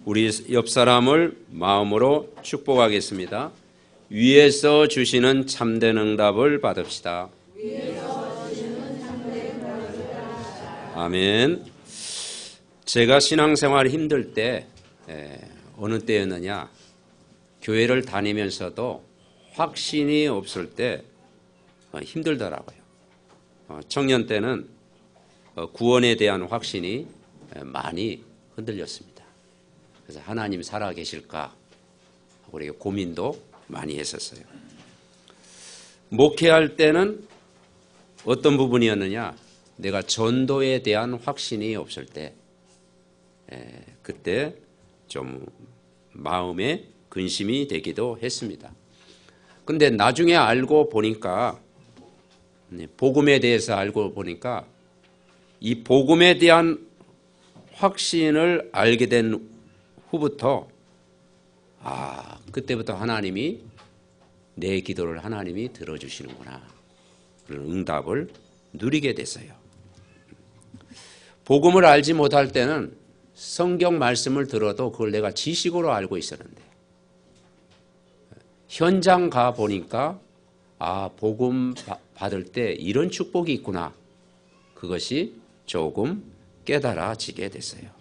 우리 옆 사람을 마음으로 축복하겠습니다. 위에서 주시는 참된 응답을 받읍시다. 아멘. 제가 신앙생활 힘들 때 어느 때였느냐, 교회를 다니면서도 확신이 없을 때 힘들더라고요. 청년 때는 구원에 대한 확신이 많이 흔들렸습니다. 그래서 하나님 살아계실까 하고 이렇게 고민도 많이 했었어요. 목회할 때는 어떤 부분이었느냐, 내가 전도에 대한 확신이 없을 때 그때 좀 마음에 근심이 되기도 했습니다. 근데 나중에 알고 보니까, 복음에 대해서 알고 보니까 이 복음에 대한 확신을 알게 된 후부터 그때부터 하나님이 내 기도를 하나님이 들어주시는구나, 그런 응답을 누리게 됐어요. 복음을 알지 못할 때는 성경 말씀을 들어도 그걸 내가 지식으로 알고 있었는데, 현장 가 보니까 복음 받을 때 이런 축복이 있구나, 그것이 조금 깨달아지게 됐어요.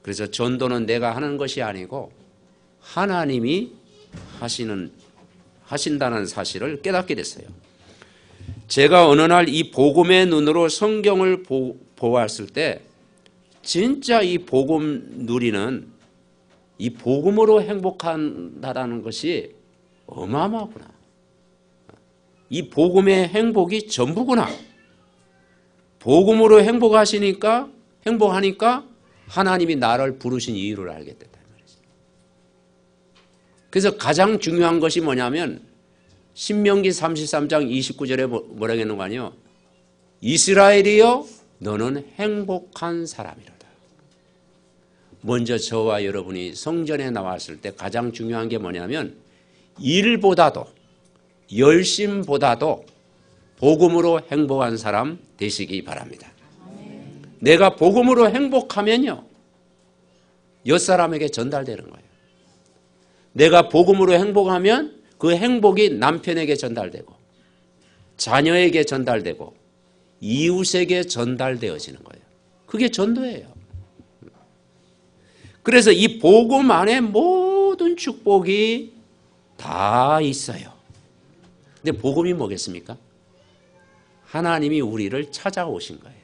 그래서 전도는 내가 하는 것이 아니고 하나님이 하신다는 사실을 깨닫게 됐어요. 제가 어느 날 이 복음의 눈으로 성경을 보았을 때 진짜 이 복음 누리는, 이 복음으로 행복한다라는 것이 어마어마하구나. 이 복음의 행복이 전부구나. 복음으로 행복하니까 하나님이 나를 부르신 이유를 알게 됐다. 그래서 가장 중요한 것이 뭐냐면 신명기 33장 29절에 뭐라고 했는 거 아니에요? 이스라엘이여 너는 행복한 사람이로다. 먼저 저와 여러분이 성전에 나왔을 때 가장 중요한 게 뭐냐면 일보다도, 열심보다도 복음으로 행복한 사람 되시기 바랍니다. 내가 복음으로 행복하면요, 옆사람에게 전달되는 거예요. 내가 복음으로 행복하면 그 행복이 남편에게 전달되고 자녀에게 전달되고 이웃에게 전달되어지는 거예요. 그게 전도예요. 그래서 이 복음 안에 모든 축복이 다 있어요. 근데 복음이 뭐겠습니까? 하나님이 우리를 찾아오신 거예요.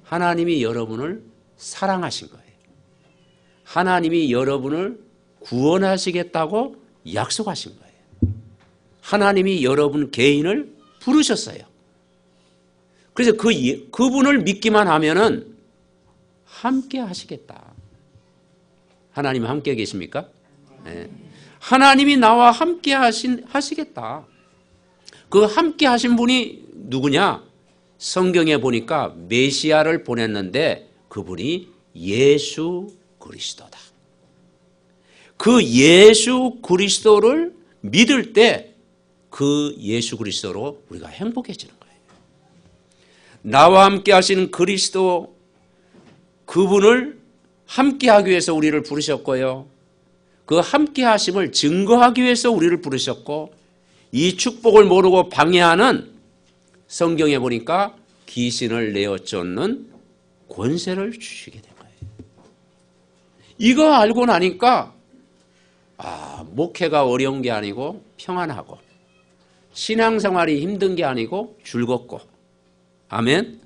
하나님이 여러분을 사랑하신 거예요. 하나님이 여러분을 구원하시겠다고 약속하신 거예요. 하나님이 여러분 개인을 부르셨어요. 그래서 그분을 믿기만 하면은 함께 하시겠다. 하나님 함께 계십니까? 네. 하나님이 나와 함께 하시겠다. 그 함께 하신 분이 누구냐? 성경에 보니까 메시아를 보냈는데 그분이 예수 그리스도다. 그 예수 그리스도를 믿을 때 그 예수 그리스도로 우리가 행복해지는 거예요. 나와 함께 하시는 그리스도, 그분을 함께 하기 위해서 우리를 부르셨고요. 그 함께 하심을 증거하기 위해서 우리를 부르셨고, 이 축복을 모르고 방해하는, 성경에 보니까 귀신을 내어 쫓는 권세를 주시게 된 거예요. 이거 알고 나니까 목회가 어려운 게 아니고 평안하고, 신앙생활이 힘든 게 아니고 즐겁고. 아멘.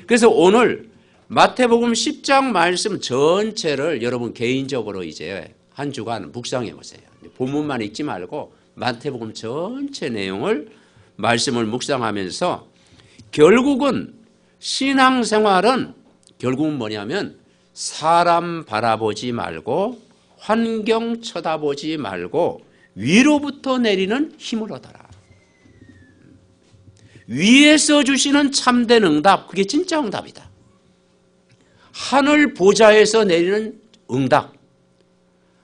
그래서 오늘 마태복음 10장 말씀 전체를 여러분 개인적으로 이제 한 주간 묵상해 보세요. 본문만 읽지 말고 마태복음 전체 내용을, 말씀을 묵상하면서 결국은 신앙생활은 결국은 뭐냐면 사람 바라보지 말고 환경 쳐다보지 말고 위로부터 내리는 힘을 얻어라. 위에서 주시는 참된 응답, 그게 진짜 응답이다. 하늘 보좌에서 내리는 응답,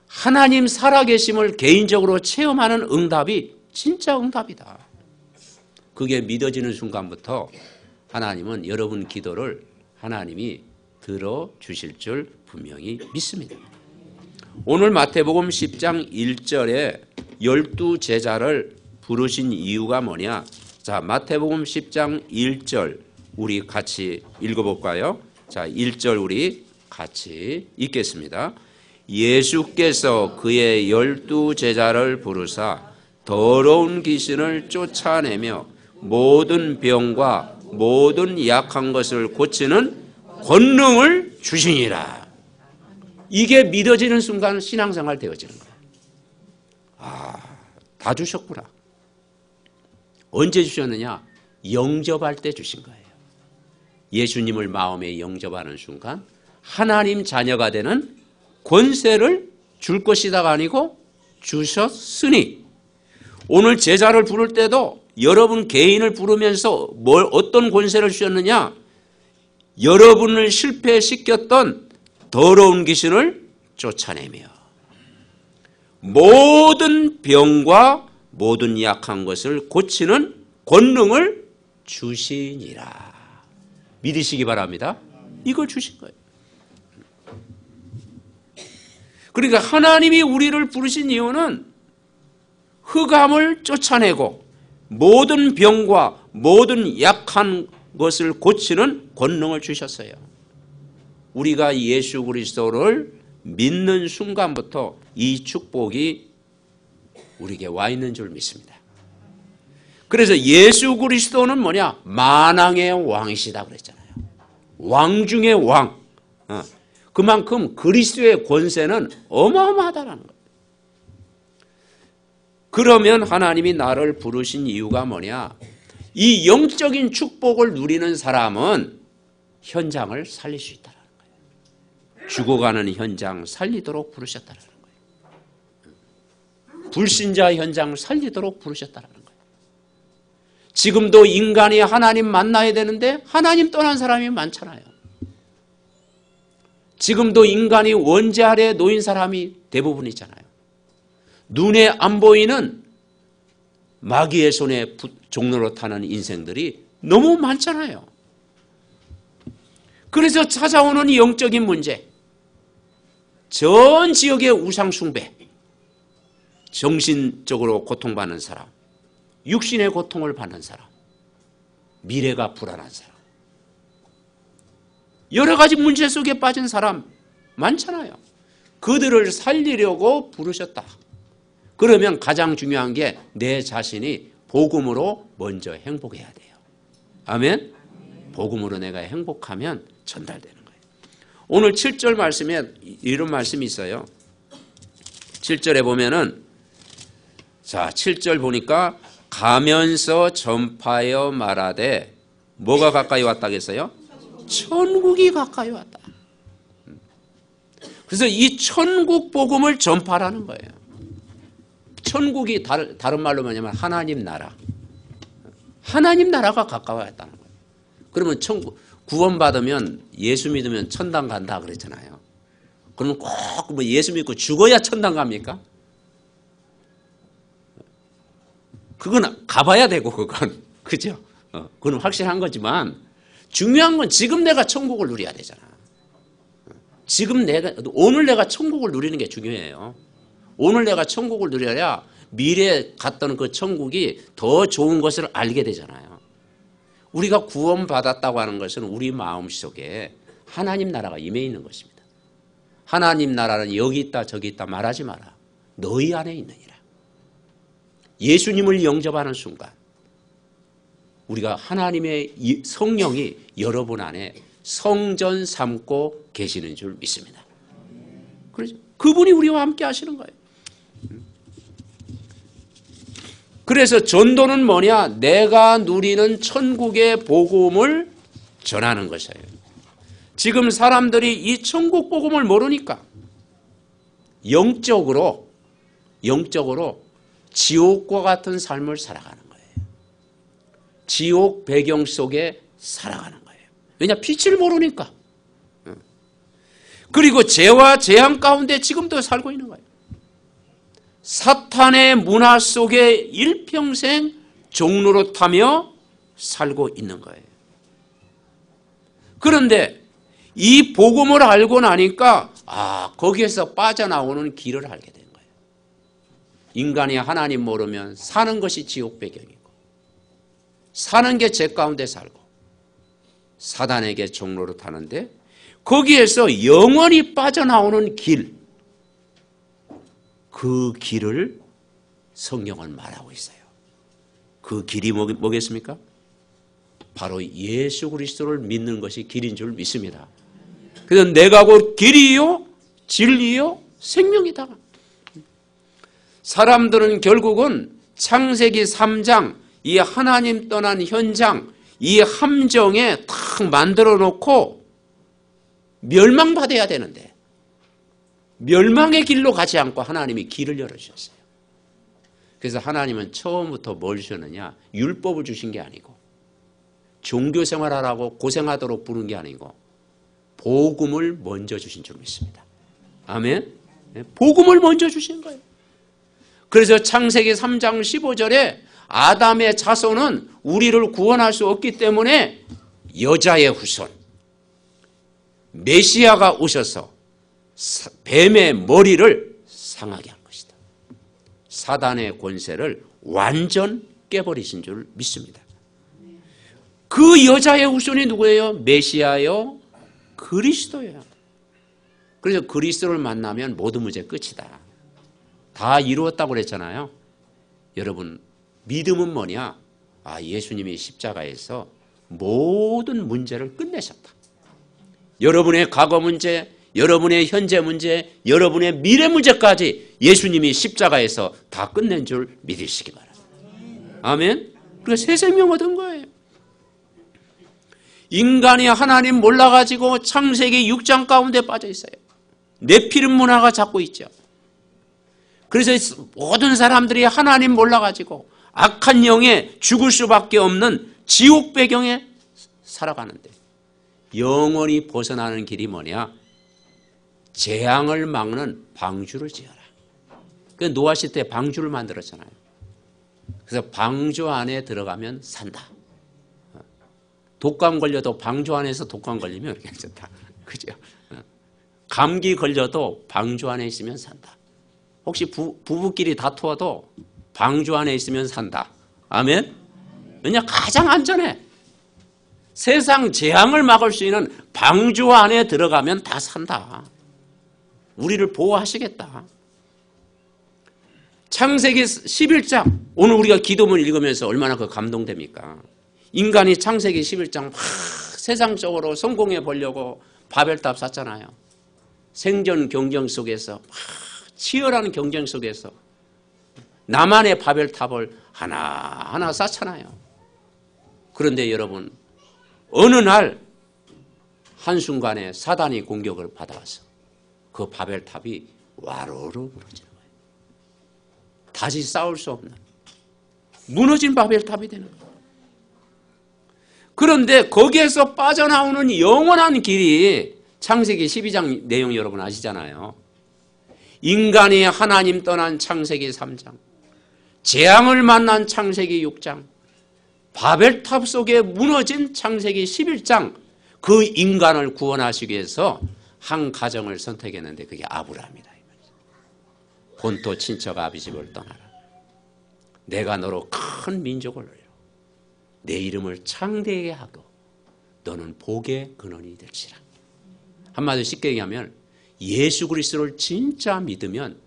하나님 살아계심을 개인적으로 체험하는 응답이 진짜 응답이다. 그게 믿어지는 순간부터 하나님은 여러분 기도를 하나님이 들어주실 줄 분명히 믿습니다. 오늘 마태복음 10장 1절에 12제자를 부르신 이유가 뭐냐? 자, 마태복음 10장 1절 우리 같이 읽어볼까요? 자, 1절 우리 같이 읽겠습니다. 예수께서 그의 12제자를 부르사 더러운 귀신을 쫓아내며 모든 병과 모든 약한 것을 고치는 권능을 주시니라. 이게 믿어지는 순간 신앙생활 되어지는 거예요. 아, 다 주셨구나. 언제 주셨느냐? 영접할 때 주신 거예요. 예수님을 마음에 영접하는 순간 하나님 자녀가 되는 권세를 줄 것이다가 아니고 주셨으니, 오늘 제자를 부를 때도 여러분 개인을 부르면서 어떤 권세를 주셨느냐? 여러분을 실패시켰던 더러운 귀신을 쫓아내며 모든 병과 모든 약한 것을 고치는 권능을 주시니라. 믿으시기 바랍니다. 이걸 주신 거예요. 그러니까 하나님이 우리를 부르신 이유는 흑암을 쫓아내고 모든 병과 모든 약한 것을 고치는 권능을 주셨어요. 우리가 예수 그리스도를 믿는 순간부터 이 축복이 우리에게 와 있는 줄 믿습니다. 그래서 예수 그리스도는 뭐냐? 만왕의 왕이시다 그랬잖아요. 왕 중의 왕. 그만큼 그리스도의 권세는 어마어마하다는 거예요. 그러면 하나님이 나를 부르신 이유가 뭐냐? 이 영적인 축복을 누리는 사람은 현장을 살릴 수 있다는 거예요. 죽어가는 현장 살리도록 부르셨다는 거예요. 불신자 현장 살리도록 부르셨다는 거예요. 지금도 인간이 하나님 만나야 되는데 하나님 떠난 사람이 많잖아요. 지금도 인간이 원죄 아래에 놓인 사람이 대부분이잖아요. 눈에 안 보이는 마귀의 손에 종로로 타는 인생들이 너무 많잖아요. 그래서 찾아오는 이 영적인 문제, 전 지역의 우상 숭배, 정신적으로 고통받는 사람, 육신의 고통을 받는 사람, 미래가 불안한 사람, 여러 가지 문제 속에 빠진 사람 많잖아요. 그들을 살리려고 부르셨다. 그러면 가장 중요한 게 내 자신이 복음으로 먼저 행복해야 돼요. 아멘? 복음으로 내가 행복하면 전달되는 거예요. 오늘 7절 말씀에 이런 말씀이 있어요. 7절에 보면은, 자, 7절 보니까 가면서 전파하여 말하되 뭐가 가까이 왔다겠어요? 천국이 가까이 왔다. 그래서 이 천국 복음을 전파하라는 거예요. 천국이 다른 말로 뭐냐면 하나님 나라. 하나님 나라가 가까워졌다는 거예요. 그러면 천국, 구원받으면 예수 믿으면 천당 간다 그랬잖아요. 그러면 꼭 뭐 예수 믿고 죽어야 천당 갑니까? 그건 가봐야 되고, 그건. 그죠? 그건 확실한 거지만 중요한 건 지금 내가 천국을 누려야 되잖아. 지금 오늘 내가 천국을 누리는 게 중요해요. 오늘 내가 천국을 누려야 미래에 갔던 그 천국이 더 좋은 것을 알게 되잖아요. 우리가 구원받았다고 하는 것은 우리 마음속에 하나님 나라가 임해 있는 것입니다. 하나님 나라는 여기 있다 저기 있다 말하지 마라. 너희 안에 있느니라. 예수님을 영접하는 순간 우리가 하나님의 성령이 여러분 안에 성전 삼고 계시는 줄 믿습니다. 그렇죠? 그분이 우리와 함께 하시는 거예요. 그래서 전도는 뭐냐? 내가 누리는 천국의 복음을 전하는 것이에요. 지금 사람들이 이 천국 복음을 모르니까 영적으로 지옥과 같은 삶을 살아가는 거예요. 지옥 배경 속에 살아가는 거예요. 왜냐? 빛을 모르니까. 그리고 죄와 재앙 가운데 지금도 살고 있는 거예요. 사탄의 문화 속에 일평생 종로로 타며 살고 있는 거예요. 그런데 이 복음을 알고 나니까 거기에서 빠져나오는 길을 알게 된 거예요. 인간이 하나님 모르면 사는 것이 지옥 배경이고 사는 게 죄 가운데 살고 사단에게 종로로 타는데 거기에서 영원히 빠져나오는 길, 그 길을 성경은 말하고 있어요. 그 길이 뭐겠습니까? 바로 예수 그리스도를 믿는 것이 길인 줄 믿습니다. 그래서 내가 곧 길이요 진리요 생명이다. 사람들은 결국은 창세기 3장 이 하나님 떠난 현장 이 함정에 탁 만들어 놓고 멸망받아야 되는데 멸망의 길로 가지 않고 하나님이 길을 열어주셨어요. 그래서 하나님은 처음부터 뭘 주셨느냐? 율법을 주신 게 아니고 종교생활하라고 고생하도록 부른 게 아니고 복음을 먼저 주신 줄 믿습니다. 아멘? 복음을 먼저 주신 거예요. 그래서 창세기 3장 15절에 아담의 자손은 우리를 구원할 수 없기 때문에 여자의 후손 메시아가 오셔서 뱀의 머리를 상하게 한 것이다. 사단의 권세를 완전 깨버리신 줄 믿습니다. 그 여자의 후손이 누구예요? 메시아요? 그리스도예요. 그래서 그리스도를 만나면 모든 문제 끝이다. 다 이루었다고 그랬잖아요. 여러분 믿음은 뭐냐? 예수님이 십자가에서 모든 문제를 끝내셨다. 여러분의 과거 문제, 여러분의 현재 문제, 여러분의 미래 문제까지 예수님이 십자가에서 다 끝낸 줄 믿으시기 바랍니다. 아멘? 그래서 새 생명 얻은 거예요. 인간이 하나님 몰라가지고 창세기 6장 가운데 빠져 있어요. 네피림 문화가 잡고 있죠. 그래서 모든 사람들이 하나님 몰라가지고 악한 영에 죽을 수밖에 없는 지옥 배경에 살아가는데 영원히 벗어나는 길이 뭐냐? 재앙을 막는 방주를 지어라. 그 노아 시대 방주를 만들었잖아요. 그래서 방주 안에 들어가면 산다. 독감 걸려도 방주 안에서 독감 걸리면 괜찮다. 그죠? 감기 걸려도 방주 안에 있으면 산다. 혹시 부부끼리 다투어도 방주 안에 있으면 산다. 아멘? 왜냐? 가장 안전해. 세상 재앙을 막을 수 있는 방주 안에 들어가면 다 산다. 우리를 보호하시겠다. 창세기 11장 오늘 우리가 기도문 읽으면서 얼마나 그 감동됩니까? 인간이 창세기 11장 막 세상적으로 성공해 보려고 바벨탑 샀잖아요. 생존 경쟁 속에서 막 치열한 경쟁 속에서 나만의 바벨탑을 하나하나 쌓잖아요. 그런데 여러분 어느 날 한순간에 사단이 공격을 받아와서 그 바벨탑이 와르르 무너지는 거예요. 다시 싸울 수 없는 무너진 바벨탑이 되는 거예요. 그런데 거기에서 빠져나오는 영원한 길이 창세기 12장 내용 여러분 아시잖아요. 인간이 하나님 떠난 창세기 3장, 재앙을 만난 창세기 6장, 바벨탑 속에 무너진 창세기 11장, 그 인간을 구원하시기 위해서 한 가정을 선택했는데 그게 아브라함이다. 본토 친척 아비 집을 떠나라. 내가 너로 큰 민족을 이루어 내 이름을 창대하게 하고 너는 복의 근원이 될지라. 한마디로 쉽게 얘기하면 예수 그리스도를 진짜 믿으면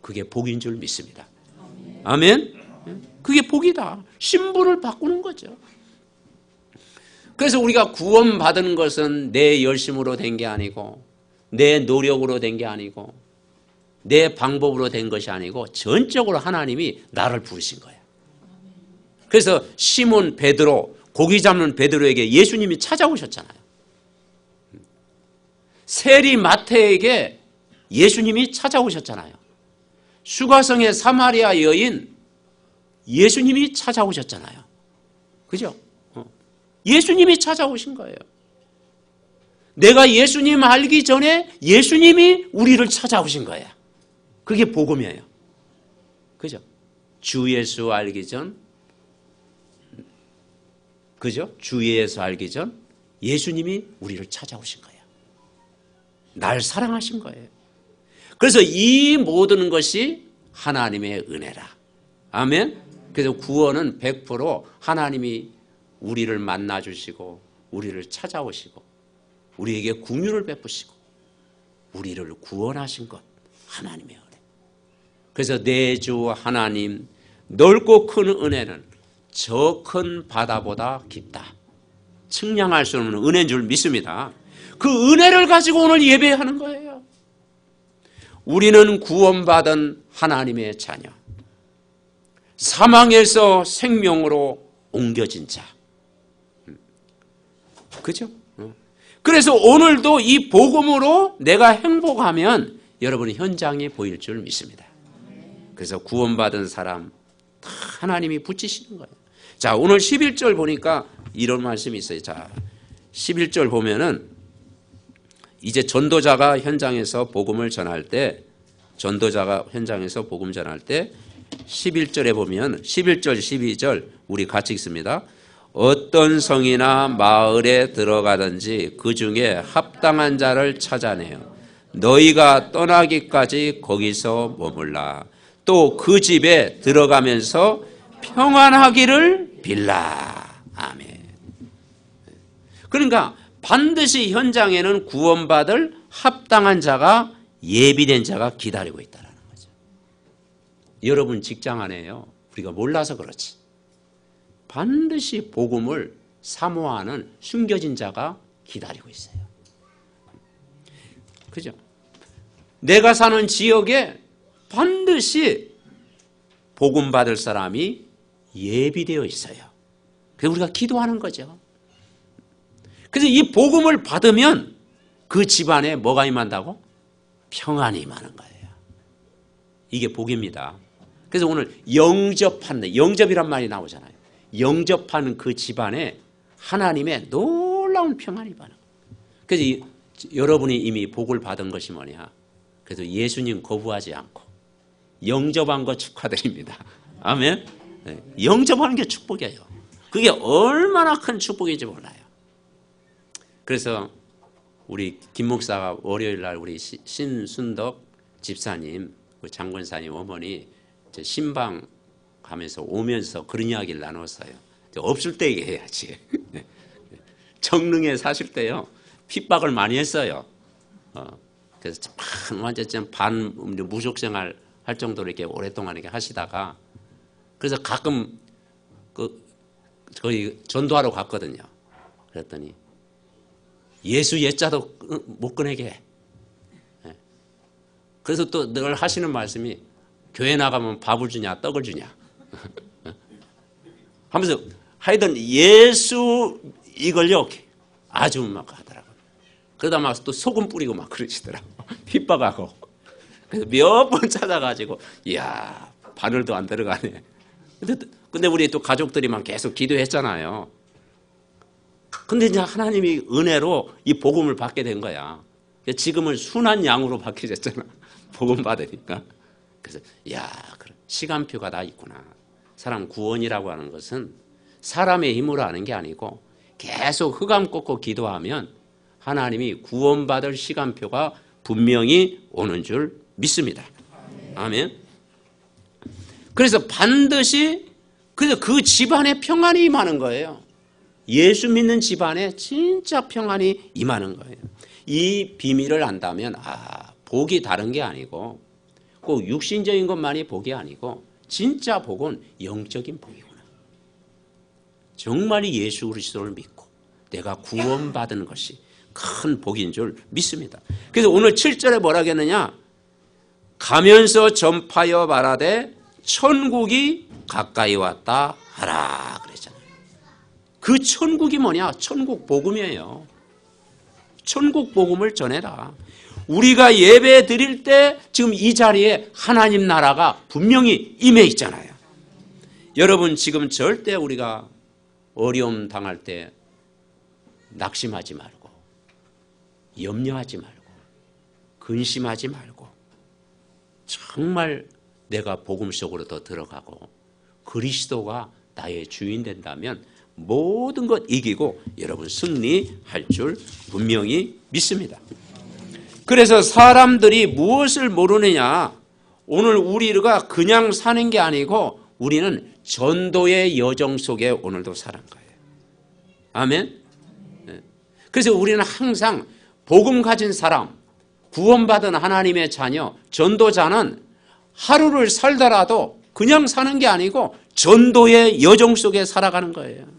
그게 복인 줄 믿습니다. 아멘? 그게 복이다. 신분을 바꾸는 거죠. 그래서 우리가 구원받은 것은 내 열심으로 된 게 아니고 내 노력으로 된 게 아니고 내 방법으로 된 것이 아니고 전적으로 하나님이 나를 부르신 거예요. 그래서 시몬 베드로, 고기 잡는 베드로에게 예수님이 찾아오셨잖아요. 세리 마태에게 예수님이 찾아오셨잖아요. 수가성의 사마리아 여인 예수님이 찾아오셨잖아요. 그죠? 예수님이 찾아오신 거예요. 내가 예수님 알기 전에 예수님이 우리를 찾아오신 거예요. 그게 복음이에요. 그죠? 주 예수 알기 전, 그죠? 주 예수 알기 전 예수님이 우리를 찾아오신 거예요. 날 사랑하신 거예요. 그래서 이 모든 것이 하나님의 은혜라. 아멘. 그래서 구원은 100% 하나님이 우리를 만나주시고 우리를 찾아오시고 우리에게 긍휼을 베푸시고 우리를 구원하신 것, 하나님의 은혜. 그래서 내 주 하나님 넓고 큰 은혜는 저 큰 바다보다 깊다. 측량할 수 없는 은혜인 줄 믿습니다. 그 은혜를 가지고 오늘 예배하는 거예요. 우리는 구원받은 하나님의 자녀, 사망에서 생명으로 옮겨진 자. 그죠? 그래서 오늘도 이 복음으로 내가 행복하면 여러분의 현장이 보일 줄 믿습니다. 그래서 구원받은 사람 다 하나님이 붙이시는 거예요. 자, 오늘 11절 보니까 이런 말씀이 있어요. 자, 11절 보면은 이제 전도자가 현장에서 복음을 전할 때 11절에 보면 11절 12절 우리 같이 읽습니다. 어떤 성이나 마을에 들어가든지 그 중에 합당한 자를 찾아내요. 너희가 떠나기까지 거기서 머물라. 또 그 집에 들어가면서 평안하기를 빌라. 아멘. 그러니까 반드시 현장에는 구원받을 합당한 자가, 예비된 자가 기다리고 있다는 거죠. 여러분 직장 안에요. 우리가 몰라서 그렇지. 반드시 복음을 사모하는 숨겨진 자가 기다리고 있어요. 그죠? 내가 사는 지역에 반드시 복음 받을 사람이 예비되어 있어요. 그래서 우리가 기도하는 거죠. 그래서 이 복음을 받으면 그 집안에 뭐가 임한다고? 평안이 임하는 거예요. 이게 복입니다. 그래서 오늘 영접하는, 영접이란 말이 나오잖아요. 영접하는 그 집안에 하나님의 놀라운 평안이 임하는 거예요. 그래서 여러분이 이미 복을 받은 것이 뭐냐? 그래서 예수님 거부하지 않고 영접한 거 축하드립니다. 아멘. 영접하는 게 축복이에요. 그게 얼마나 큰 축복인지 몰라요. 그래서 우리 김 목사가 월요일 날 우리 신순덕 집사님, 장군사님 어머니 신방 가면서 오면서 그런 이야기를 나눴어요. 없을 때 얘기해야지. 정릉에 사실 때요 핍박을 많이 했어요. 그래서 완전 반 무속 생활 할 정도로 이렇게 오랫동안 이렇게 하시다가 그래서 가끔 저희 전도하러 갔거든요. 그랬더니 예수 예자도 못 꺼내게 해. 그래서 또 늘 하시는 말씀이 교회 나가면 밥을 주냐 떡을 주냐 하면서 하여튼 예수 이걸요 아주 막 하더라고요. 그러다 막 또 소금 뿌리고 막 그러시더라고. 핍박하고. 그래서 몇 번 찾아가지고 이야 바늘도 안 들어가네. 근데 우리 또 가족들이만 계속 기도했잖아요. 근데 이제 하나님이 은혜로 이 복음을 받게 된 거야. 지금은 순한 양으로 받게 됐잖아. 복음 받으니까. 그래서 야 시간표가 다 있구나. 사람 구원이라고 하는 것은 사람의 힘으로 하는 게 아니고 계속 흑암 꽂고 기도하면 하나님이 구원받을 시간표가 분명히 오는 줄 믿습니다. 아멘. 그래서 반드시 그래서 그 집안에 평안이 임하는 거예요. 예수 믿는 집안에 진짜 평안이 임하는 거예요. 이 비밀을 안다면 복이 다른 게 아니고 꼭 육신적인 것만이 복이 아니고 진짜 복은 영적인 복이구나. 정말 예수 그리스도를 믿고 내가 구원받은 것이 큰 복인 줄 믿습니다. 그래서 오늘 7절에 뭐라 하겠느냐? 가면서 전파하여 말하되 천국이 가까이 왔다 하라 그랬잖아요. 그 천국이 뭐냐? 천국 복음이에요. 천국 복음을 전해라. 우리가 예배 드릴 때 지금 이 자리에 하나님 나라가 분명히 임해 있잖아요. 여러분 지금 절대 우리가 어려움 당할 때 낙심하지 말고 염려하지 말고 근심하지 말고 정말 내가 복음 속으로 더 들어가고 그리스도가 나의 주인 된다면 모든 것 이기고 여러분 승리할 줄 분명히 믿습니다. 그래서 사람들이 무엇을 모르느냐? 오늘 우리가 그냥 사는 게 아니고 우리는 전도의 여정 속에 오늘도 사는 거예요. 아멘. 그래서 우리는 항상 복음 가진 사람, 구원받은 하나님의 자녀, 전도자는 하루를 살더라도 그냥 사는 게 아니고 전도의 여정 속에 살아가는 거예요.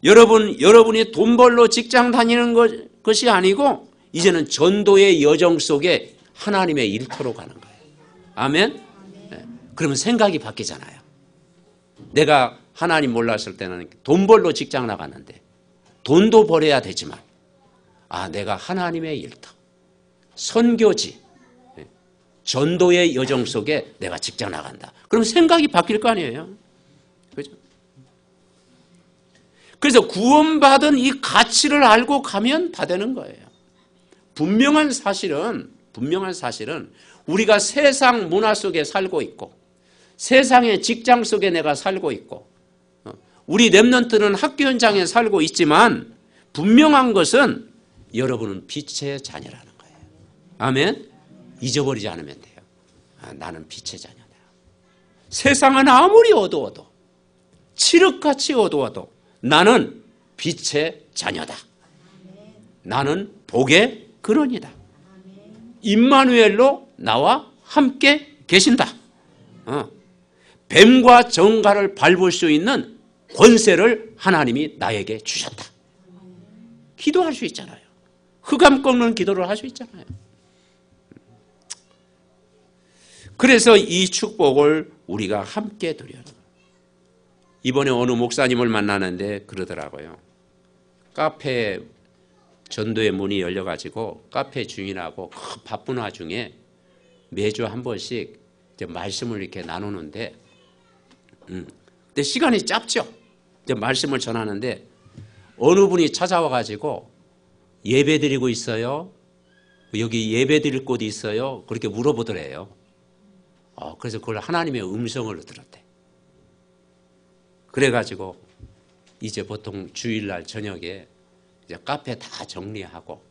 여러분이 돈 벌러 직장 다니는 것이 아니고 이제는 전도의 여정 속에 하나님의 일터로 가는 거예요. 아멘? 네. 그러면 생각이 바뀌잖아요. 내가 하나님 몰랐을 때는 돈 벌러 직장 나갔는데 돈도 벌어야 되지만 내가 하나님의 일터, 선교지, 전도의 여정 속에 내가 직장 나간다. 그럼 생각이 바뀔 거 아니에요. 그죠? 그래서 구원받은 이 가치를 알고 가면 다 되는 거예요. 분명한 사실은 우리가 세상 문화 속에 살고 있고 세상의 직장 속에 내가 살고 있고 우리 렘넌트는 학교 현장에 살고 있지만 분명한 것은 여러분은 빛의 자녀라는 거예요. 아멘? 잊어버리지 않으면 돼요. 나는 빛의 자녀다. 세상은 아무리 어두워도 칠흑같이 어두워도 나는 빛의 자녀다. 나는 복의 근원이다. 임마누엘로 나와 함께 계신다. 뱀과 정갈을 밟을 수 있는 권세를 하나님이 나에게 주셨다. 기도할 수 있잖아요. 흑암 꺾는 기도를 할 수 있잖아요. 그래서 이 축복을 우리가 함께 누려요. 이번에 어느 목사님을 만나는데 그러더라고요. 카페 전도의 문이 열려가지고 카페 주인하고 바쁜 와중에 매주 한 번씩 이제 말씀을 이렇게 나누는데, 근데 시간이 짧죠. 이제 말씀을 전하는데 어느 분이 찾아와가지고 예배 드리고 있어요. 여기 예배 드릴 곳이 있어요. 그렇게 물어보더래요. 그래서 그걸 하나님의 음성을 들었대. 그래가지고 이제 보통 주일날 저녁에 이제 카페 다 정리하고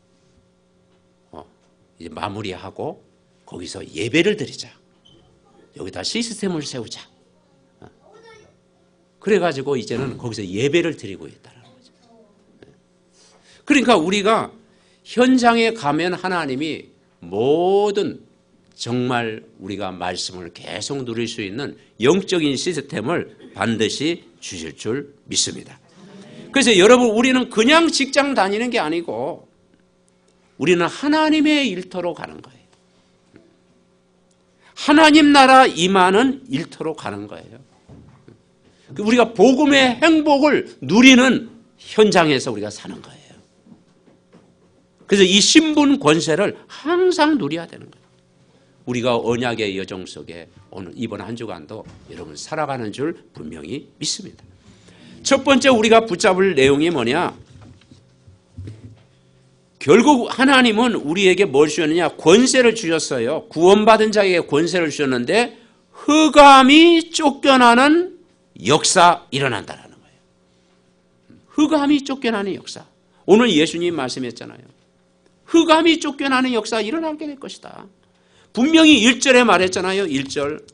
이제 마무리하고 거기서 예배를 드리자. 여기다 시스템을 세우자. 그래가지고 이제는 거기서 예배를 드리고 있다는 거죠. 그러니까 우리가 현장에 가면 하나님이 모든 정말 우리가 말씀을 계속 누릴 수 있는 영적인 시스템을 반드시 주실 줄 믿습니다. 그래서 여러분, 우리는 그냥 직장 다니는 게 아니고 우리는 하나님의 일터로 가는 거예요. 하나님 나라 임하는 일터로 가는 거예요. 우리가 복음의 행복을 누리는 현장에서 우리가 사는 거예요. 그래서 이 신분 권세를 항상 누려야 되는 거예요. 우리가 언약의 여정 속에 오늘 이번 한 주간도 여러분 살아가는 줄 분명히 믿습니다. 첫 번째 우리가 붙잡을 내용이 뭐냐? 결국 하나님은 우리에게 뭘 주셨느냐? 권세를 주셨어요. 구원받은 자에게 권세를 주셨는데 흑암이 쫓겨나는 역사 일어난다라는 거예요. 흑암이 쫓겨나는 역사. 오늘 예수님 말씀했잖아요. 흑암이 쫓겨나는 역사 일어나게 될 것이다. 분명히 1절에 말했잖아요. 1절.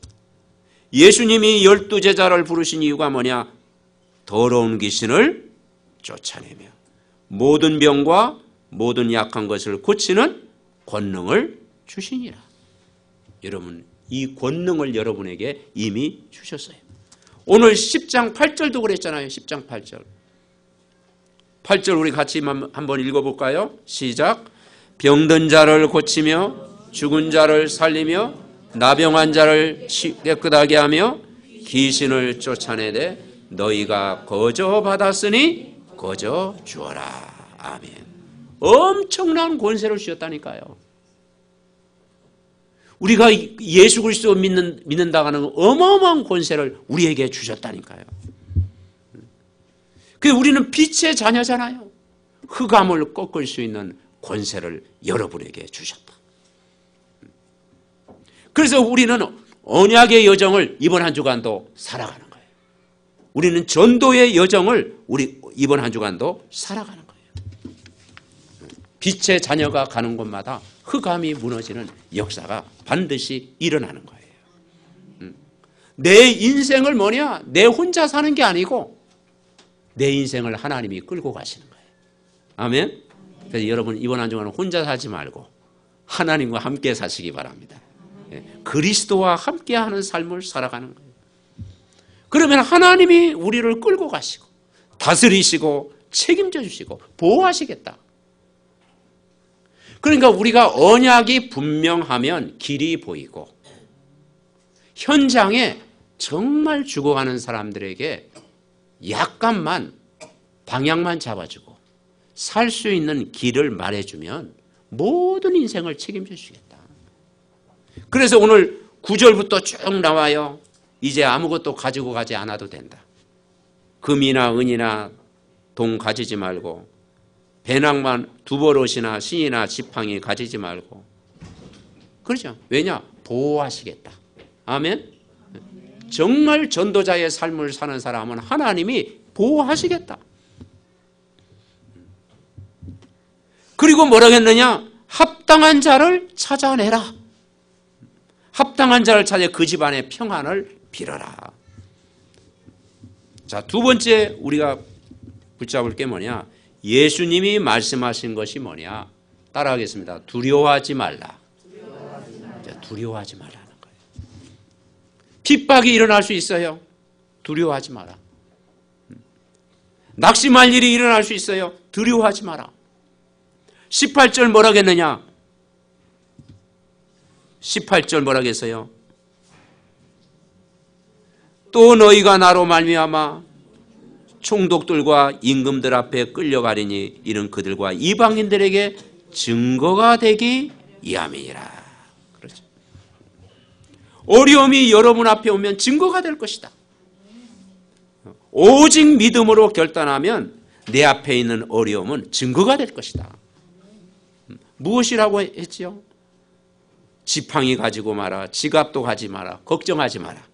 예수님이 12제자를 부르신 이유가 뭐냐? 더러운 귀신을 쫓아내며 모든 병과 모든 약한 것을 고치는 권능을 주시니라. 여러분, 이 권능을 여러분에게 이미 주셨어요. 오늘 10장 8절도 그랬잖아요. 10장 8절. 8절 우리 같이 한번 읽어볼까요? 시작. 병든 자를 고치며 죽은 자를 살리며 나병한 자를 깨끗하게 하며 귀신을 쫓아내되 너희가 거저 받았으니 거저 주어라. 아멘. 엄청난 권세를 주셨다니까요. 우리가 예수 그리스도 믿는다고 하는 어마어마한 권세를 우리에게 주셨다니까요. 그래서 우리는 빛의 자녀잖아요. 흑암을 꺾을 수 있는 권세를 여러분에게 주셨다. 그래서 우리는 언약의 여정을 이번 한 주간도 살아가는 거예요. 우리는 전도의 여정을 이번 한 주간도 살아가는 거예요. 빛의 자녀가 가는 곳마다 흑암이 무너지는 역사가 반드시 일어나는 거예요. 내 인생을 뭐냐? 내 혼자 사는 게 아니고 내 인생을 하나님이 끌고 가시는 거예요. 아멘? 그래서 여러분 이번 한 주간은 혼자 살지 말고 하나님과 함께 사시기 바랍니다. 그리스도와 함께하는 삶을 살아가는 거예요. 그러면 하나님이 우리를 끌고 가시고 다스리시고 책임져 주시고 보호하시겠다. 그러니까 우리가 언약이 분명하면 길이 보이고 현장에 정말 죽어가는 사람들에게 약간만 방향만 잡아주고 살 수 있는 길을 말해주면 모든 인생을 책임져 주시겠다. 그래서 오늘 9절부터 쭉 나와요. 이제 아무것도 가지고 가지 않아도 된다. 금이나 은이나 동 가지지 말고 배낭만 두버릇이나 신이나 지팡이 가지지 말고. 그렇죠. 왜냐? 보호하시겠다. 아멘. 정말 전도자의 삶을 사는 사람은 하나님이 보호하시겠다. 그리고 뭐라고 했느냐? 합당한 자를 찾아내라. 합당한 자를 찾아 그 집안의 평안을 빌어라. 자, 두 번째 우리가 붙잡을 게 뭐냐? 예수님이 말씀하신 것이 뭐냐? 따라하겠습니다. 두려워하지 말라. 두려워하지 말라는 거예요. 핍박이 일어날 수 있어요. 두려워하지 마라. 낙심할 일이 일어날 수 있어요. 두려워하지 마라. 18절 뭐라겠느냐? 18절 뭐라겠어요? 또 너희가 나로 말미암아 총독들과 임금들 앞에 끌려가리니 이는 그들과 이방인들에게 증거가 되기 위함이라. 그렇죠. 어려움이 여러분 앞에 오면 증거가 될 것이다. 오직 믿음으로 결단하면 내 앞에 있는 어려움은 증거가 될 것이다. 무엇이라고 했지요? 지팡이 가지고 마라. 지갑도 가지 마라. 걱정하지 마라.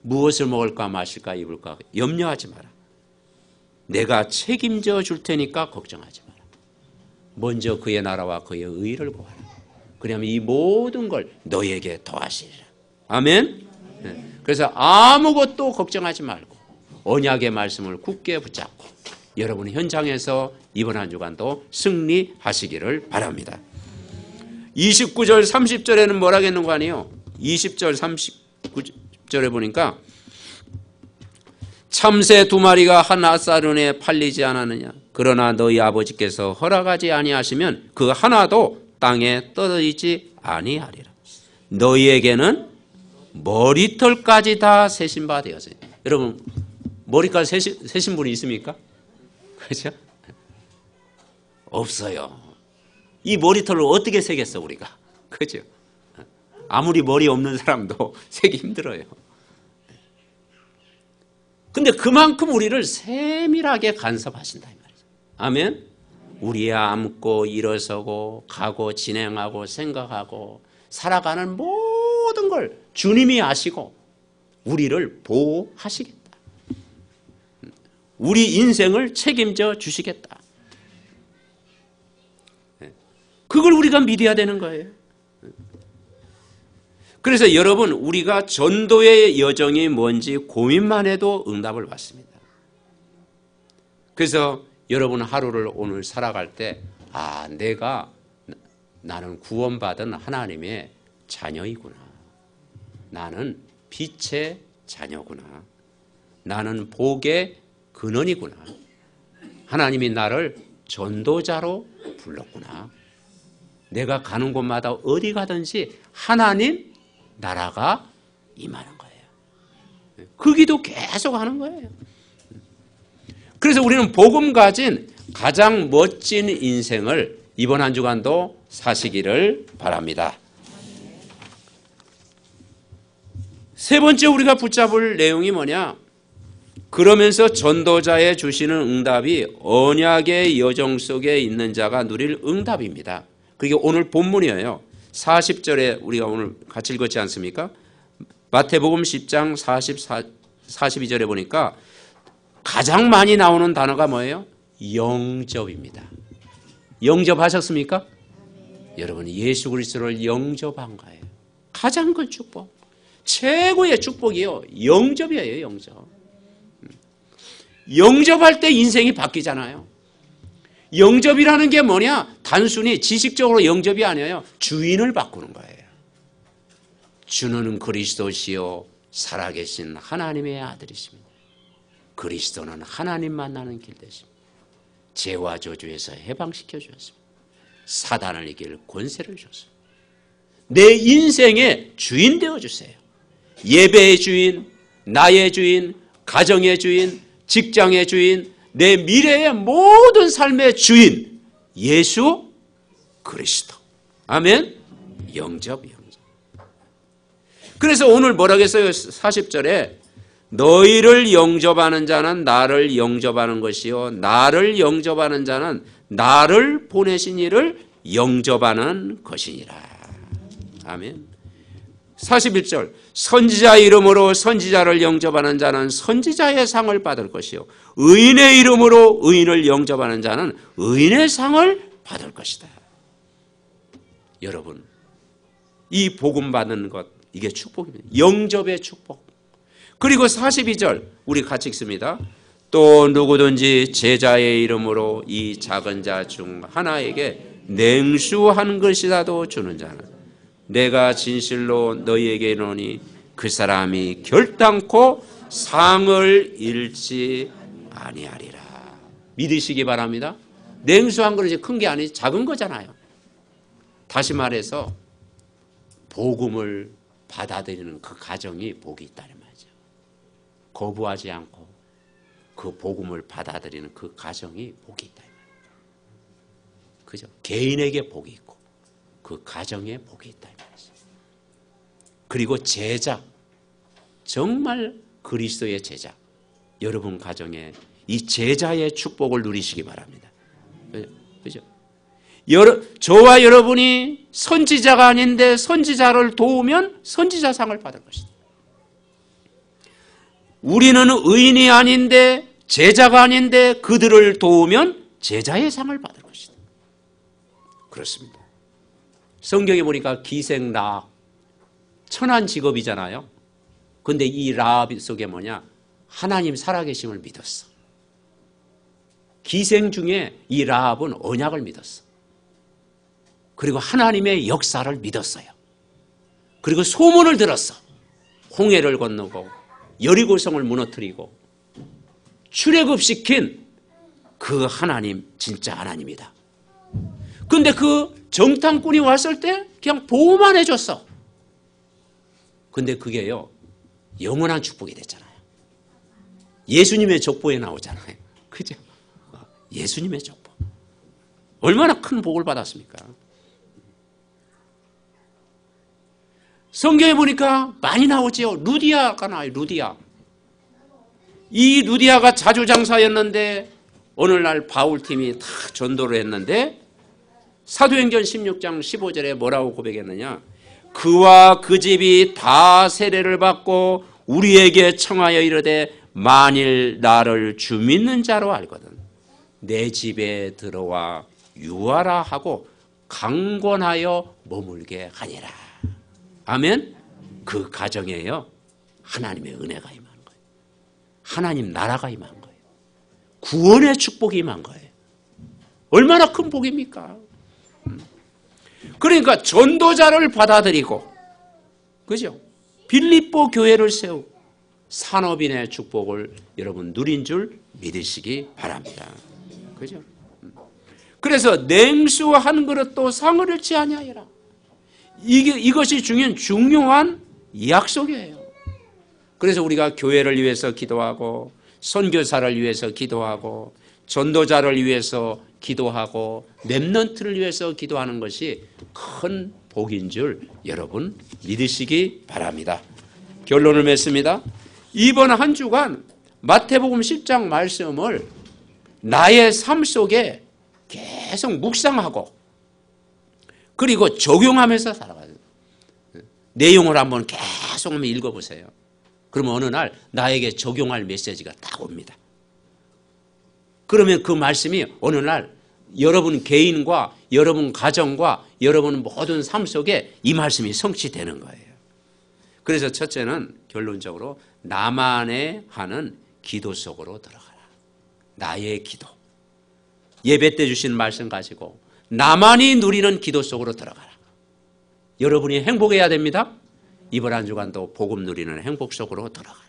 무엇을 먹을까 마실까 입을까 염려하지 마라. 내가 책임져 줄 테니까 걱정하지 마라. 먼저 그의 나라와 그의 의를 구하라. 그러면 이 모든 걸 너에게 더하시리라. 아멘. 그래서 아무것도 걱정하지 말고 언약의 말씀을 굳게 붙잡고 여러분 현장에서 이번 한 주간도 승리하시기를 바랍니다. 29절 30절에는 뭐라겠는 거 아니에요? 20절 39절에 보니까 참새 2마리가 한 아사른에 팔리지 않았느냐? 그러나 너희 아버지께서 허락하지 아니하시면 그 하나도 땅에 떨어지지 아니하리라. 너희에게는 머리털까지 다 세신 바 되었어요. 여러분 머리까지 세신 분이 있습니까? 그렇죠? 없어요. 이 머리털을 어떻게 세겠어 우리가? 그렇죠? 아무리 머리 없는 사람도 세기 힘들어요. 근데 그만큼 우리를 세밀하게 간섭하신다 이 말이죠. 아멘. 우리의 앉고 일어서고 가고 진행하고 생각하고 살아가는 모든 걸 주님이 아시고 우리를 보호하시겠다. 우리 인생을 책임져 주시겠다. 그걸 우리가 믿어야 되는 거예요. 그래서 여러분 우리가 전도의 여정이 뭔지 고민만 해도 응답을 받습니다. 그래서 여러분 하루를 오늘 살아갈 때 나는 구원받은 하나님의 자녀이구나. 나는 빛의 자녀구나. 나는 복의 근원이구나. 하나님이 나를 전도자로 불렀구나. 내가 가는 곳마다 어디 가든지 하나님 나라가 임하는 거예요. 그 기도 계속 하는 거예요. 그래서 우리는 복음 가진 가장 멋진 인생을 이번 한 주간도 사시기를 바랍니다. 세 번째 우리가 붙잡을 내용이 뭐냐? 그러면서 전도자의 주시는 응답이 언약의 여정 속에 있는 자가 누릴 응답입니다. 그게 오늘 본문이에요. 40절에 우리가 오늘 같이 읽었지 않습니까? 마태복음 10장 42절에 보니까 가장 많이 나오는 단어가 뭐예요? 영접입니다. 영접하셨습니까? 여러분 예수 그리스도를 영접한 거예요. 가장 큰 축복, 최고의 축복이요 영접이에요. 영접. 영접할 때 인생이 바뀌잖아요. 영접이라는 게 뭐냐? 단순히 지식적으로 영접이 아니에요. 주인을 바꾸는 거예요. 주는 그리스도시요 살아계신 하나님의 아들이십니다. 그리스도는 하나님 만나는 길 되십니다. 죄와 저주에서 해방시켜 주셨습니다. 사단을 이길 권세를 줬습니다. 내 인생의 주인 되어주세요. 예배의 주인, 나의 주인, 가정의 주인, 직장의 주인, 내 미래의 모든 삶의 주인 예수 그리스도. 아멘. 영접. 그래서 오늘 뭐라고 했어요? 40절에 너희를 영접하는 자는 나를 영접하는 것이요 나를 영접하는 자는 나를 보내신 이를 영접하는 것이니라. 아멘. 41절 선지자 이름으로 선지자를 영접하는 자는 선지자의 상을 받을 것이요 의인의 이름으로 의인을 영접하는 자는 의인의 상을 받을 것이다. 여러분 이 복음 받는 것 이게 축복입니다. 영접의 축복. 그리고 42절 우리 같이 읽습니다. 또 누구든지 제자의 이름으로 이 작은 자 중 하나에게 냉수한 것이라도 주는 자는 내가 진실로 너희에게 이르노니 그 사람이 결단코 상을 잃지 아니하리라. 믿으시기 바랍니다. 냉수한 것이 큰 게 아니지 작은 거잖아요. 다시 말해서 복음을 받아들이는 그 가정이 복이 있다는 말이죠. 거부하지 않고 그 복음을 받아들이는 그 가정이 복이 있다. 그죠? 개인에게 복이 있고 그 가정에 복이 있다. 그리고 제자, 정말 그리스도의 제자, 여러분 가정에 이 제자의 축복을 누리시기 바랍니다. 그죠? 저와 여러분이 선지자가 아닌데 선지자를 도우면 선지자상을 받을 것이다. 우리는 의인이 아닌데 제자가 아닌데 그들을 도우면 제자의 상을 받을 것이다. 그렇습니다. 성경에 보니까 기생 라합, 천한 직업이잖아요. 근데 이 라합 속에 뭐냐? 하나님 살아계심을 믿었어. 기생 중에 이 라합은 언약을 믿었어. 그리고 하나님의 역사를 믿었어요. 그리고 소문을 들었어. 홍해를 건너고 여리고성을 무너뜨리고 출애굽시킨 그 하나님 진짜 하나님이다. 근데 그 정탐꾼이 왔을 때 그냥 보호만 해줬어. 근데 그게요 영원한 축복이 됐잖아요. 예수님의 족보에 나오잖아요. 그죠? 예수님의 족보. 얼마나 큰 복을 받았습니까? 성경에 보니까 많이 나오죠. 루디아가 나와요. 루디아. 이 루디아가 자주장사였는데 오늘날 바울팀이 다 전도를 했는데 사도행전 16장 15절에 뭐라고 고백했느냐? 그와 그 집이 다 세례를 받고 우리에게 청하여 이르되 만일 나를 주 믿는 자로 알거든 내 집에 들어와 유하라 하고 강권하여 머물게 하니라. 아멘. 그 가정에요 하나님의 은혜가 임한 거예요. 하나님 나라가 임한 거예요. 구원의 축복이 임한 거예요. 얼마나 큰 복입니까? 그러니까 전도자를 받아들이고, 그죠? 빌립보 교회를 세우고 산업인의 축복을 여러분 누린 줄 믿으시기 바랍니다. 그죠? 그래서 냉수 한 그릇도 상을 잃지 아니하리라. 이것이 중요한 약속이에요. 그래서 우리가 교회를 위해서 기도하고 선교사를 위해서 기도하고 전도자를 위해서 기도하고 렘넌트를 위해서 기도하는 것이 큰 복인 줄 여러분 믿으시기 바랍니다. 결론을 맺습니다. 이번 한 주간 마태복음 10장 말씀을 나의 삶 속에 계속 묵상하고 그리고 적용하면서 살아가요. 내용을 한번 계속 한번 읽어보세요. 그러면 어느 날 나에게 적용할 메시지가 딱 옵니다. 그러면 그 말씀이 어느 날 여러분 개인과 여러분 가정과 여러분 모든 삶 속에 이 말씀이 성취되는 거예요. 그래서 첫째는 결론적으로 나만의 하는 기도 속으로 들어가라. 나의 기도. 예배 때 주신 말씀 가지고 나만이 누리는 기도 속으로 들어가라. 여러분이 행복해야 됩니다. 이번 한 주간도 복음 누리는 행복 속으로 들어가라.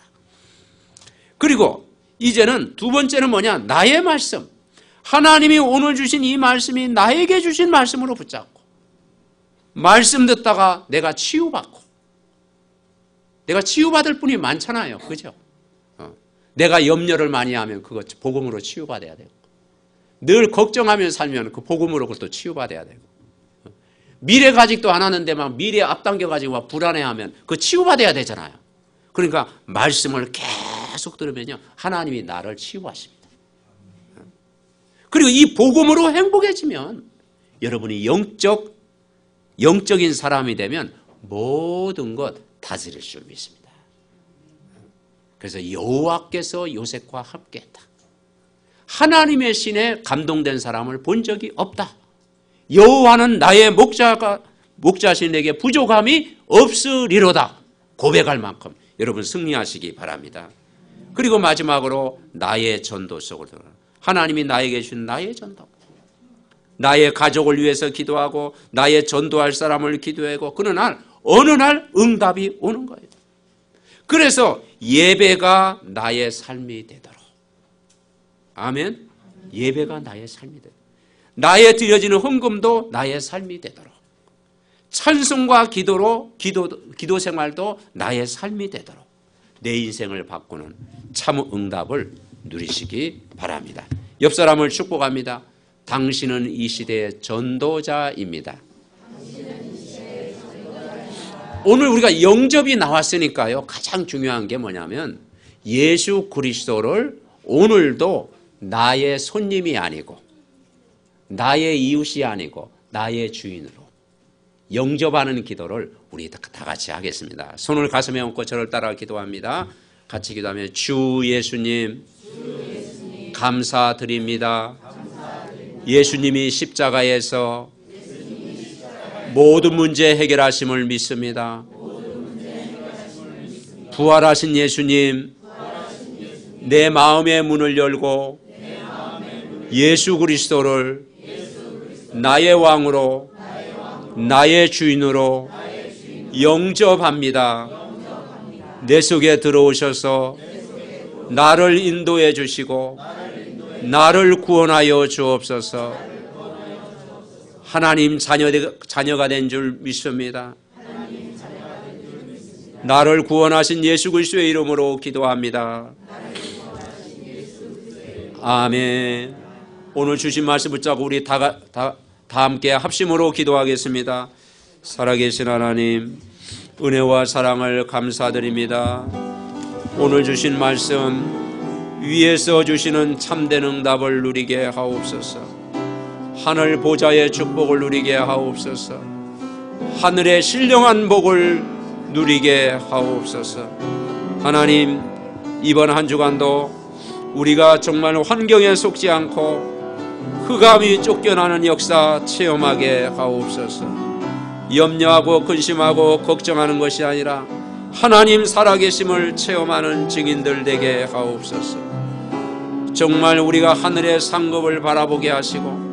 그리고 이제는 두 번째는 뭐냐? 나의 말씀. 하나님이 오늘 주신 이 말씀이 나에게 주신 말씀으로 붙잡고 말씀 듣다가 내가 치유받고 내가 치유받을 분이 많잖아요. 그죠? 내가 염려를 많이 하면 그거 복음으로 치유받아야 되고 늘 걱정하며 살면 그 복음으로 그것도 치유받아야 되고 미래 가직도 안 하는데 막 미래 앞당겨가지고 막 불안해하면 그거 치유받아야 되잖아요. 그러니까 말씀을 계속 들으면요 하나님이 나를 치유하십니다. 그리고 이 복음으로 행복해지면 여러분이 영적인 사람이 되면 모든 것 다스릴 줄 믿습니다. 그래서 여호와께서 요셉과 함께했다. 하나님의 신에 감동된 사람을 본 적이 없다. 여호와는 나의 목자신에게 부족함이 없으리로다. 고백할 만큼 여러분 승리하시기 바랍니다. 그리고 마지막으로 나의 전도 속으로 들어가. 하나님이 나에게 준 나의 전도. 나의 가족을 위해서 기도하고 나의 전도할 사람을 기도하고 어느 날 응답이 오는 거예요. 그래서 예배가 나의 삶이 되도록. 아멘. 예배가 나의 삶이 되도록. 나의 드려지는 헌금도 나의 삶이 되도록. 찬송과 기도 생활도 나의 삶이 되도록. 내 인생을 바꾸는 참 응답을 누리시기 바랍니다. 옆 사람을 축복합니다. 당신은 이 시대의 전도자입니다. 오늘 우리가 영접이 나왔으니까요. 가장 중요한 게 뭐냐면 예수 그리스도를 오늘도 나의 손님이 아니고 나의 이웃이 아니고 나의 주인으로 영접하는 기도를 우리 다 같이 하겠습니다. 손을 가슴에 얹고 저를 따라 기도합니다. 같이 기도하면 주 예수님 감사드립니다. 예수님이 십자가에서 모든 문제 해결하심을 믿습니다. 부활하신 예수님, 내 마음의 문을 열고 예수 그리스도를 나의 왕으로, 나의 주인으로 영접합니다. 내 속에 들어오셔서 나를 인도해 주시고 나를 구원하여 주옵소서. 하나님 자녀가 된 줄 믿습니다. 나를 구원하신 예수 그리스도의 이름으로 기도합니다. 아멘. 오늘 주신 말씀 붙잡고 우리 다 함께 합심으로 기도하겠습니다. 살아계신 하나님, 은혜와 사랑을 감사드립니다. 오늘 주신 말씀 위에서 주시는 참된 응답을 누리게 하옵소서. 하늘 보좌의 축복을 누리게 하옵소서. 하늘의 신령한 복을 누리게 하옵소서. 하나님, 이번 한 주간도 우리가 정말 환경에 속지 않고 흑암이 쫓겨나는 역사 체험하게 하옵소서. 염려하고 근심하고 걱정하는 것이 아니라 하나님 살아계심을 체험하는 증인들 되게 하옵소서. 정말 우리가 하늘의 상급을 바라보게 하시고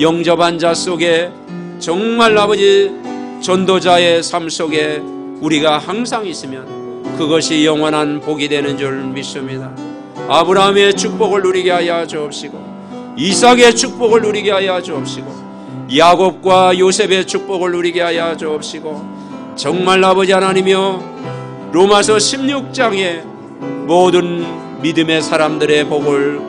영접한 자 속에 정말 아버지 전도자의 삶 속에 우리가 항상 있으면 그것이 영원한 복이 되는 줄 믿습니다. 아브라함의 축복을 누리게 하여 주옵시고 이삭의 축복을 누리게 하여 주옵시고 야곱과 요셉의 축복을 누리게 하여 주옵시고 정말 아버지 하나님이여 로마서 16장에 모든 믿음의 사람들의 복을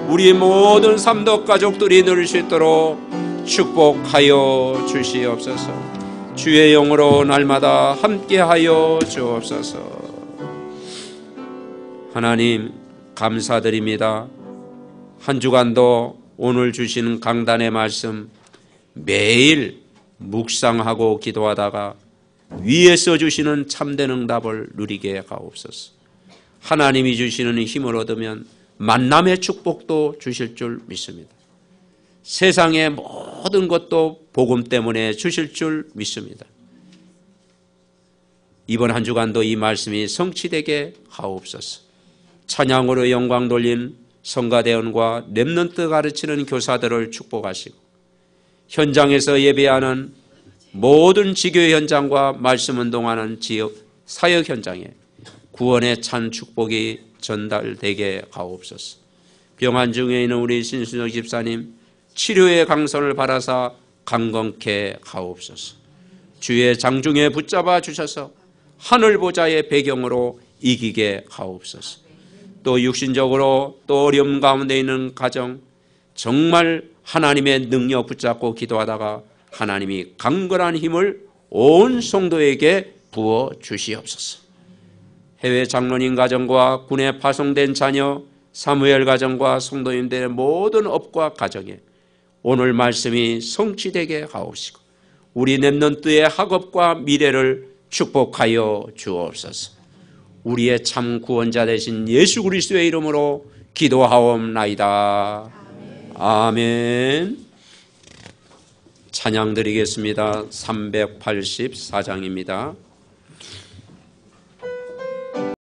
우리 모든 삼덕 가족들이 누릴 수 있도록 축복하여 주시옵소서. 주의 영으로 날마다 함께하여 주옵소서. 하나님 감사드립니다. 한 주간도 오늘 주시는 강단의 말씀 매일 묵상하고 기도하다가 위에서 주시는 참된 응답을 누리게 하옵소서. 하나님이 주시는 힘을 얻으면 만남의 축복도 주실 줄 믿습니다. 세상의 모든 것도 복음 때문에 주실 줄 믿습니다. 이번 한 주간도 이 말씀이 성취되게 하옵소서. 찬양으로 영광 돌린 성가대원과 렘넌트 가르치는 교사들을 축복하시고 현장에서 예배하는 모든 지교 현장과 말씀 운동하는 지역 사역 현장에 구원의 찬 축복이 전달되게 하옵소서. 병환 중에 있는 우리 신순혁 집사님 치료의 강선을 바라사 강건케 하옵소서. 주의 장중에 붙잡아 주셔서 하늘 보좌의 배경으로 이기게 하옵소서. 또 육신적으로 또 어려움 가운데 있는 가정 정말 하나님의 능력 붙잡고 기도하다가 하나님이 강건한 힘을 온 성도에게 부어 주시옵소서. 해외 장로님 가정과 군에 파송된 자녀 사무엘 가정과 성도님들의 모든 업과 가정에 오늘 말씀이 성취되게 하옵시고 우리 렘넌트의 학업과 미래를 축복하여 주옵소서. 우리의 참 구원자 되신 예수 그리스도의 이름으로 기도하옵나이다. 아멘. 찬양 드리겠습니다. 384장입니다.